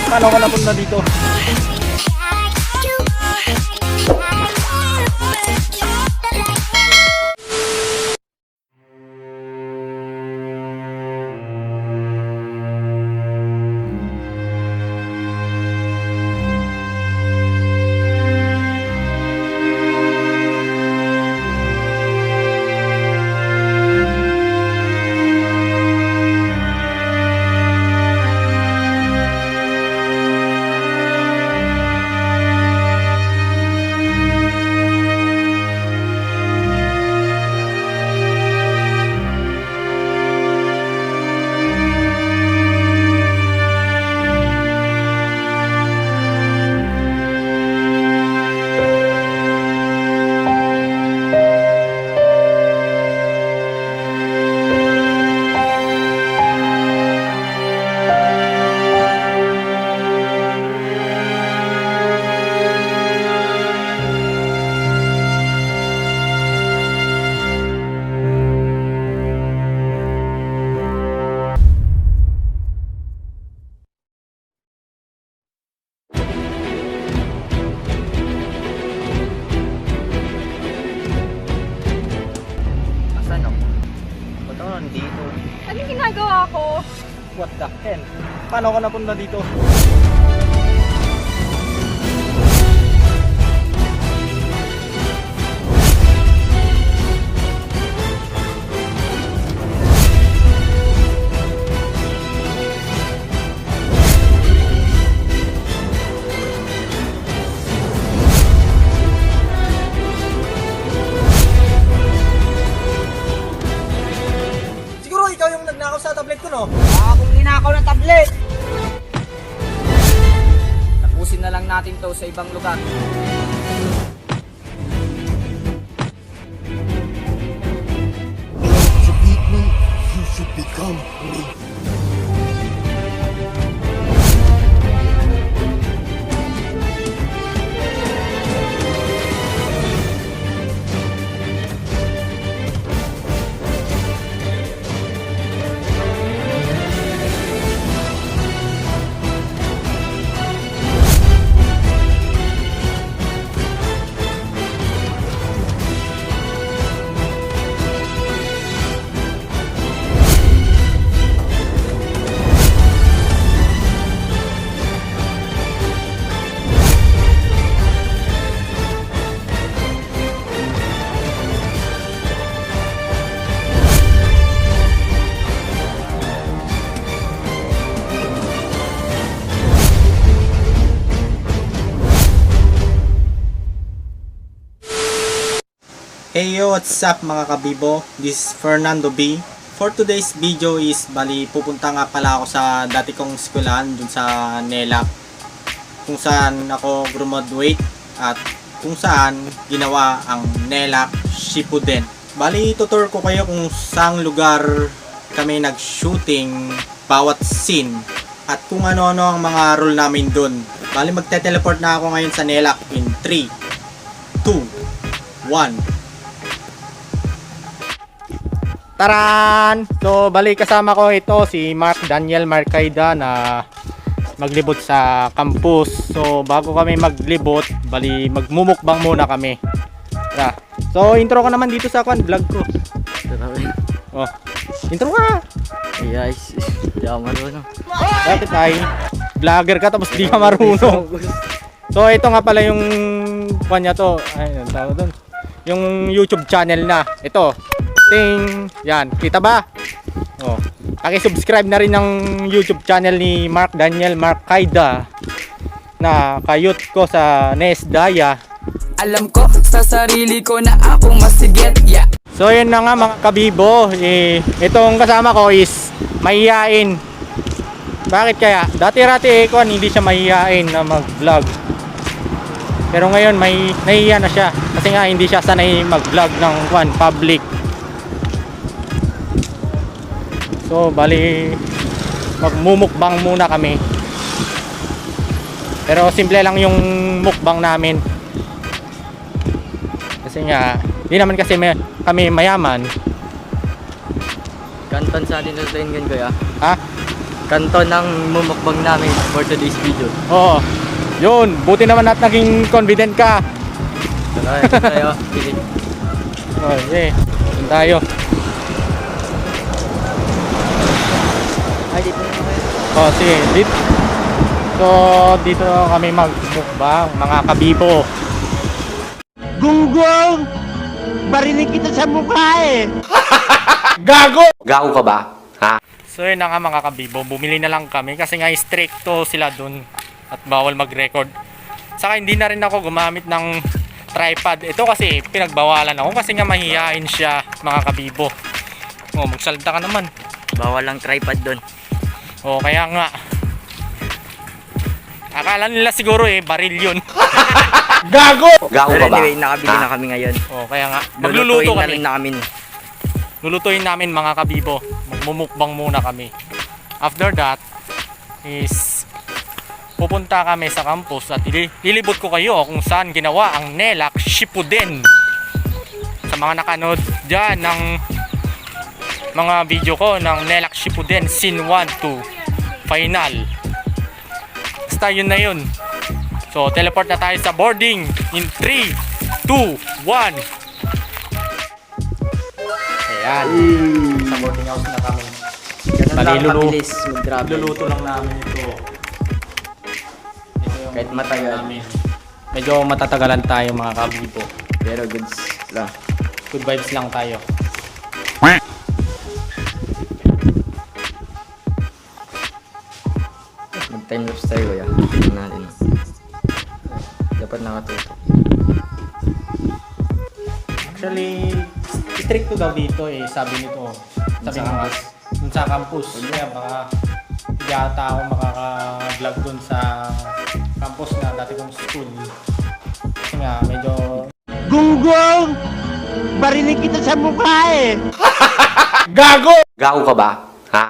Paano ka napunta dito? Dito. Anong ginagawa ko? What the hell? Paano ka napunta dito? Ikaw yung nagnakaw sa tablet ko, no? Akong ninakaw ng tablet. Tapusin na lang natin to sa ibang lugar. To beat me, you should become me. Hey yo, what's up mga kabibo? This is Fernando B. For today's video is bali pupunta nga pala ako sa dati kong eskwelahan dun sa NELAC, kung saan ako graduate at kung saan ginawa ang NELAC Shippuden. Bali tutur ko kayo kung saang lugar kami nag-shooting bawat scene at kung ano-ano ang mga role namin dun. Bali magte-teleport na ako ngayon sa NELAC in 3, 2, 1. Taran! So, bali kasama ko ito si Mark Daniel Marcaida na maglibot sa campus. So, bago kami maglibot, bali magmumukbang muna kami. Tara. So, intro ko naman dito sa vlog ko. Oh, intro ka! Hey guys, hindi ako marunong. Bakit ay? Vlogger ka tapos di ka marunong. So, ito nga pala yung kanya to. Ay, ang tawag doon. Yung YouTube channel na. Ito. Ting! Yan, kita ba? Oh. Paki-subscribe na rin ng YouTube channel ni Mark Daniel Marcaida na kayut ko sa NES Daya. Alam ko sa sarili ko na ako masigit, yeah. So yun na nga mga kabibo, itong kasama ko is mahihain. Bakit kaya? Dati-rati hindi siya mahihain na mag-vlog. Pero ngayon may nahihiya na siya kasi nga hindi siya sanay mag-vlog ng public. So bali magmumukbang muna kami. Pero simple lang yung mukbang namin. Kasi nga di naman kasi kami mayaman. Kantan sa atin na tayo ngayon kaya? Ha? kanto ng mumukbang namin for today's video. Oo. Yun, buti naman at naging confident ka. Ito tayo. Pili. Okay, dun tayo. Ay, dito na kayo. Oh, sige, dito kami magmukbang, mga kabibo. Gunggong! Barinig kita sa mukha eh! Gago! Gago ka ba? Ha? So yun na nga mga kabibo, bumili na lang kami kasi nga stricto sila dun at bawal mag-record. Saka hindi na rin ako gumamit ng tripod. Ito kasi pinagbawalan ako kasi nga mahihain siya mga kabibo. Oh, magsalita ka naman. Bawal lang tripod doon. Oh, kaya nga. Akala nila siguro baril yun. Gago! Gago Pero ka ba? anyway, nakabili Ha? na kami ngayon. Oh, kaya nga. Magluluto Lulutuin na kami. rin namin. Lulutuin namin mga kabibo. Magmumukbang muna kami. After that is pupunta kami sa campus at lilibot ko kayo kung saan ginawa ang Nelak Shippuden. Sa mga nakanood dyan ng mga video ko ng Nelak Shippuden Scene 1 to Final. Basta yun na yun. So teleport na tayo sa boarding in 3, 2, 1. Ayan. Sa boarding house na kami. Ganun lang Bali, kabilis mag-travel. Luluto lang namin ito. Ito yung Kahit matagal. namin. Medyo matatagalan tayo mga kabibo. Pero goods lang. Good vibes lang tayo. Mag-time lapse tayo kuya. Tingnan natin. Dapat nakatuto. Actually, strict to daw dito sabi nito. Sabi Sa nga, campus. dun sa campus. Kaya baka hindi ata ako makaka-vlog dun sa campus na dati kong school. Kasi nga, medyo Gunggong! Barinig kita sa mukha eh! gago! Gago ka ba? Ha?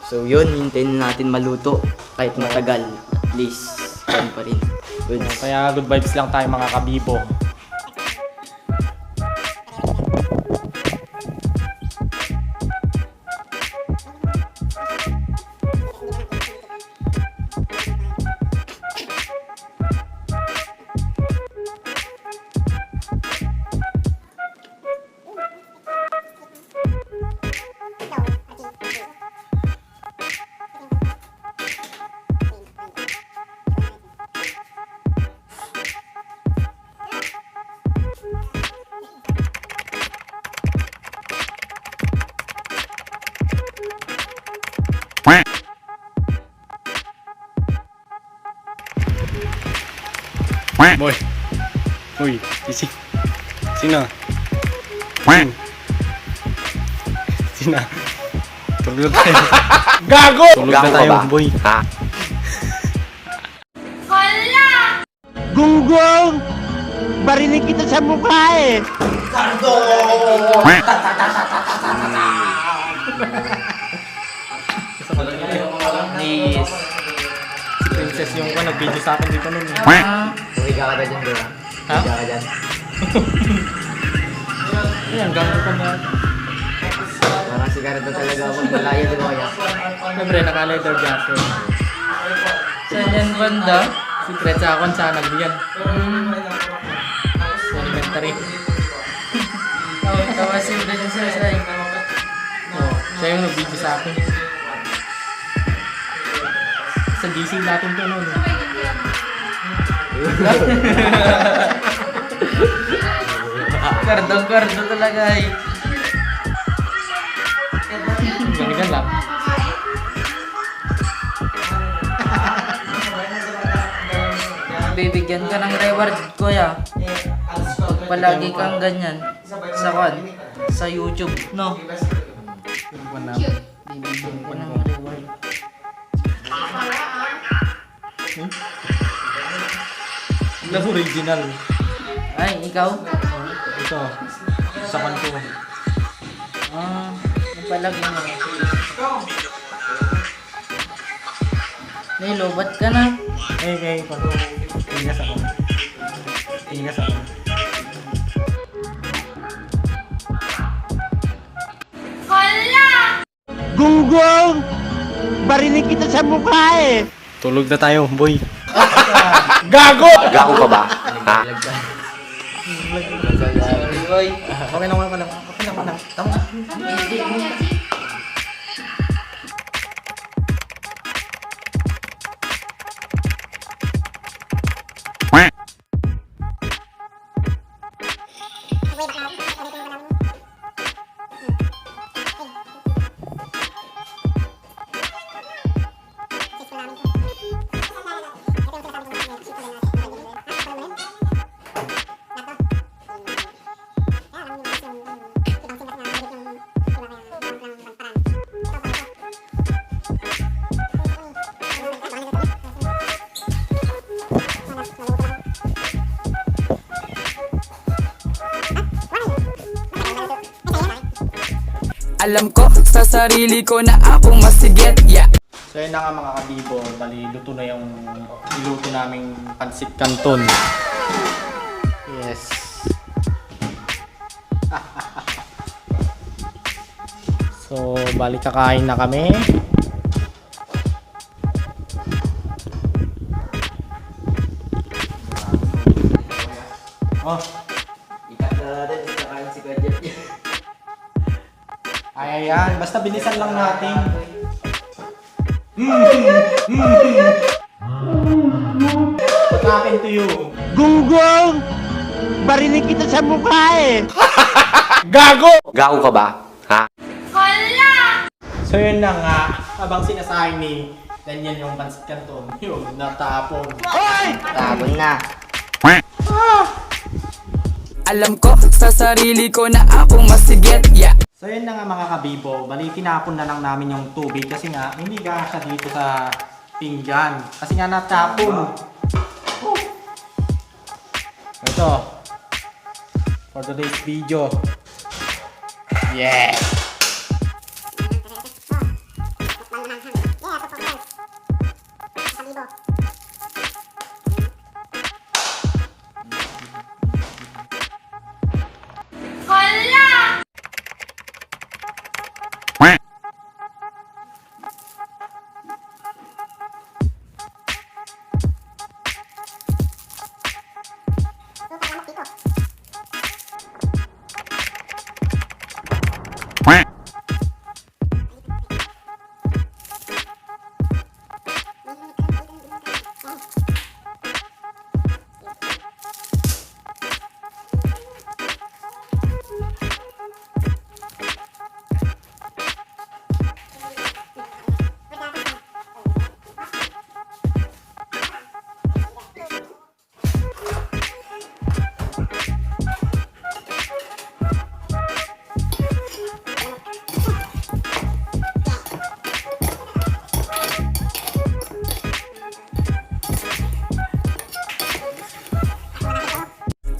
So yun, hintayin natin maluto. Kahit matagal. At least, yan pa rin. Goods. Kaya good vibes lang tayo mga kabibo. Boy. Uy, sino? Sino? Tulog na tayo. Gago! Tulog na Gago ka tayo, ba? boy. Ha? Gunggong! Barinig kita sa mukha eh! Yes. Si Princess yung nag-video sa akin dito nun. Uwi ka ka dyan, bro. Ha? Uwi ka dyan. Ayan, gano'n pa na. Parang sigareto talaga ako. Malayo, di ba kaya? Siyempre, naka-leather jacket. Saan yan banda? Secret sa akon sa nagbiyan. Elementary. Tawa si Bro dyan sila sila. Oh, siya yung nag-video sa akin. Sa GC natin to noon. Kardo talaga eh. Ganyan lang. Bibigyan ka ng reward, kuya. Palagi kang ganyan. Sa kwan? Sa YouTube, no? Last original. Ay, ikaw? Ito. Sa kanto. Napalag mo na. Nilobat ka na. Pato. Tingas ako. Gunggong! Barinig kita sa mukha eh! Tulog na tayo, boy. Gago ka ba? Ha? Oy. Okay lang. Tama. Alam ko sa sarili ko na akong masigit, yeah. So yun na nga mga kabibo, bali luto na yung niluto naming pansit canton. Yes. So bali kakain na kami. Oh, Ikat na natin, kakain si Kuya Jeff. ayan, basta bilisan lang natin. What happened to you? Gunggong! Barinig kita sa mukha eh! Gago ka ba? Ha? So yun na nga, habang sinasahin ni Daniel yung pansit canton, yun, natapon. Tapon na. Alam ko sa sarili ko na akong masigit, yeah. So yun na nga mga kabibo, bali tinapon na lang namin yung tubig kasi nga hindi kasya dito sa pinggan. Kasi nga natapon. Ito. For today's video. Yeah!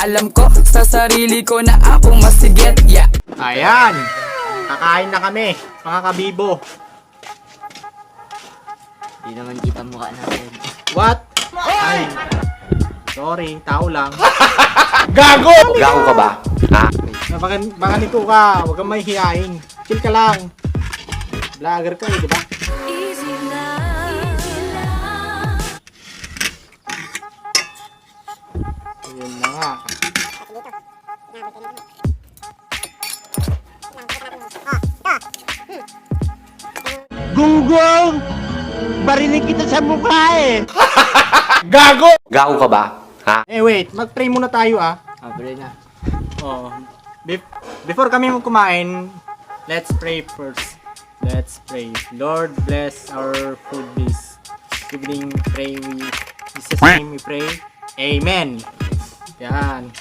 Alam ko sa sarili ko na akong masigit, yeah. Ayan! Kakain na kami, mga kabibo. Hindi naman kita mukha natin. What? Ay! Sorry, tao lang. Gago ka ba? Ha? Baka nito ka, huwag kang mahihiyain. Chill ka lang. Vlogger ka eh, di ba? Ayun na nga. Gunggong! Barinig kita sa mukha eh! Gago ka ba? Ha? Eh wait, mag-pray muna tayo ah. Abre na. Oh. Before kami kumain, let's pray first. Let's pray. Lord, bless our food this evening. Pray we. In Jesus' name we pray. Amen. Yan.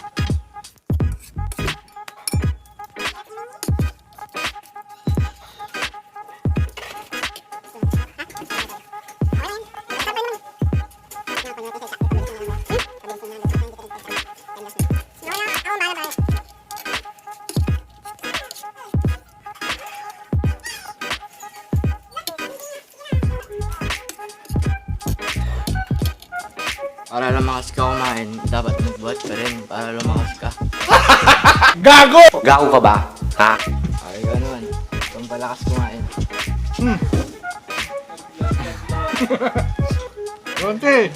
Para lumakas ka kumain, dapat magbuhat ka rin para lumakas ka. Gago ka ba? Ha? Ay, gano'n. Kung palakas kumain. Konti.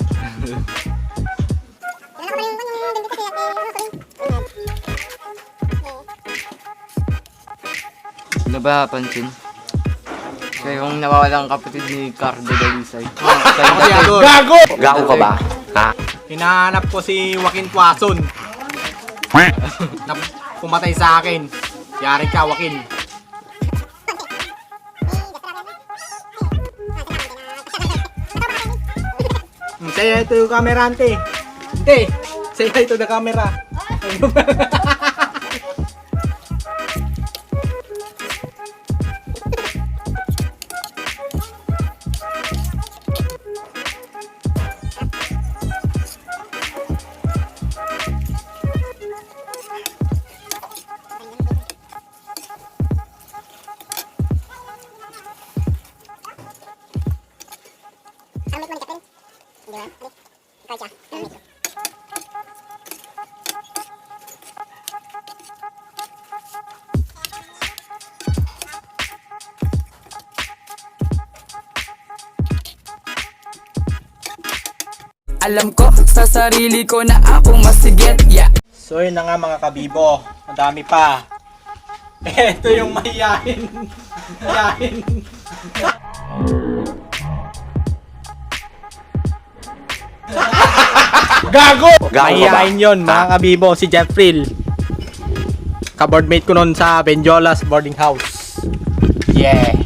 Ano ba pansin? Siya yung nawawalang kapatid ni Cardo Dalisay. Gago ka ba? Ha? Hinahanap ko si Joaquin Puason. Na pumatay sa akin. Yari ka, Joaquin. Sa'yo ito yung camera, ante. Hindi. Sa'yo ito na camera. Alam ko sa sarili ko na ako masigit, yeah. So yun na nga mga kabibo. Madami pa. Ito yung mahiyain. Mahiyain. Gago ka ba? Mahihain yun mga kabibo, si Jeffrey. Kaboardmate ko noon sa Benjolas boarding house. Yeah.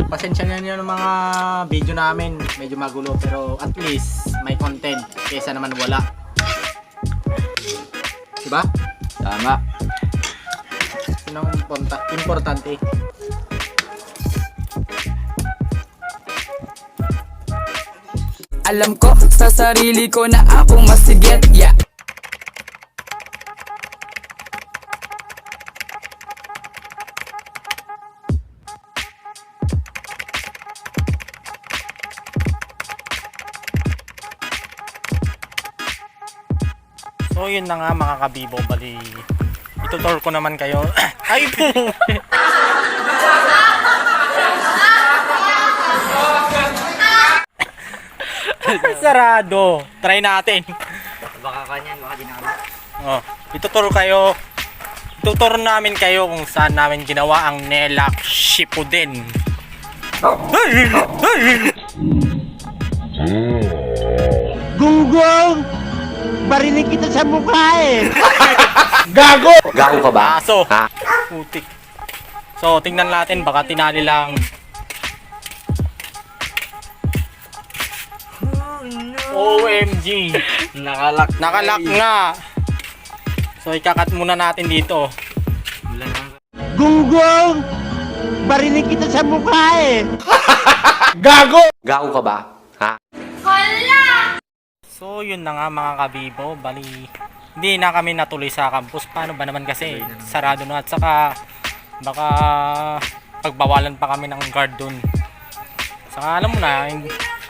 Pasensya na niyo ng mga video namin, medyo magulo pero at least may content kaysa naman wala. Diba? Tama. Yun ang importante. Alam ko sa sarili ko na ako masigit, yeah. So yun na nga mga kabibo, bali itutur ko naman kayo. Ay po! Sarado. Try natin. Baka kanyan, baka di namin. Oh, itutur namin kayo kung saan namin ginawa ang Nelak Shippuden. Hey! Hey! Gunggong! Barinig kita sa mukha eh! Gago ka ba? Aso. Ha? Putik. So, tingnan natin, baka tinali lang. OMG. Nakalak nga. So, ikakat muna natin dito. Gunggong! Barinig kita sa mukha eh! Gago ka ba? Ha? So, yun na nga mga kabibo. Bali, hindi na kami natuloy sa campus. Paano ba naman kasi? Sarado na. At saka, baka pagbawalan pa kami ng guard dun. Saka alam mo na,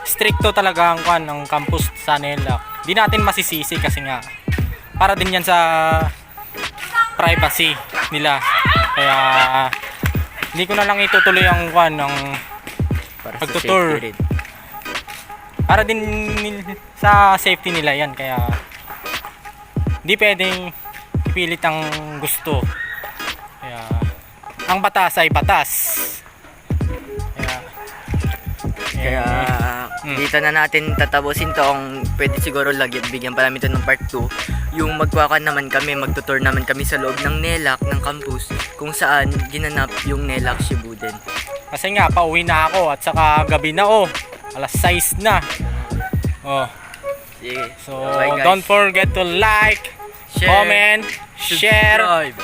stricto talaga ang ng campus sa Nelak. Hindi natin masisisi kasi nga, para din yan sa privacy nila. Kaya, hindi ko na lang itutuloy ang ng Para sa pagtutur. safety rin. Para din sa safety nila yan, kaya hindi pwedeng ipilit ang gusto. Kaya ang batas ay batas. Kaya dito na natin tatapusin to. Kung pwede siguro bigyan pa namin ito ng part 2. Yung magwakan naman kami, magtutur naman kami sa loob ng Nelak, ng campus, kung saan ginanap yung Nelak Shippuden. Kasi nga pauwi na ako at saka gabi na alas 6 na. Sige. So Bye, guys. don't forget to like, Share, comment, share, subscribe,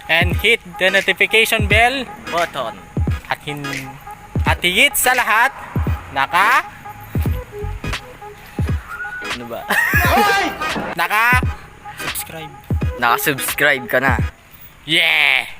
and hit the notification bell. button. At higit sa lahat, ba? Naka-subscribe. Naka-subscribe ka na. Yeah!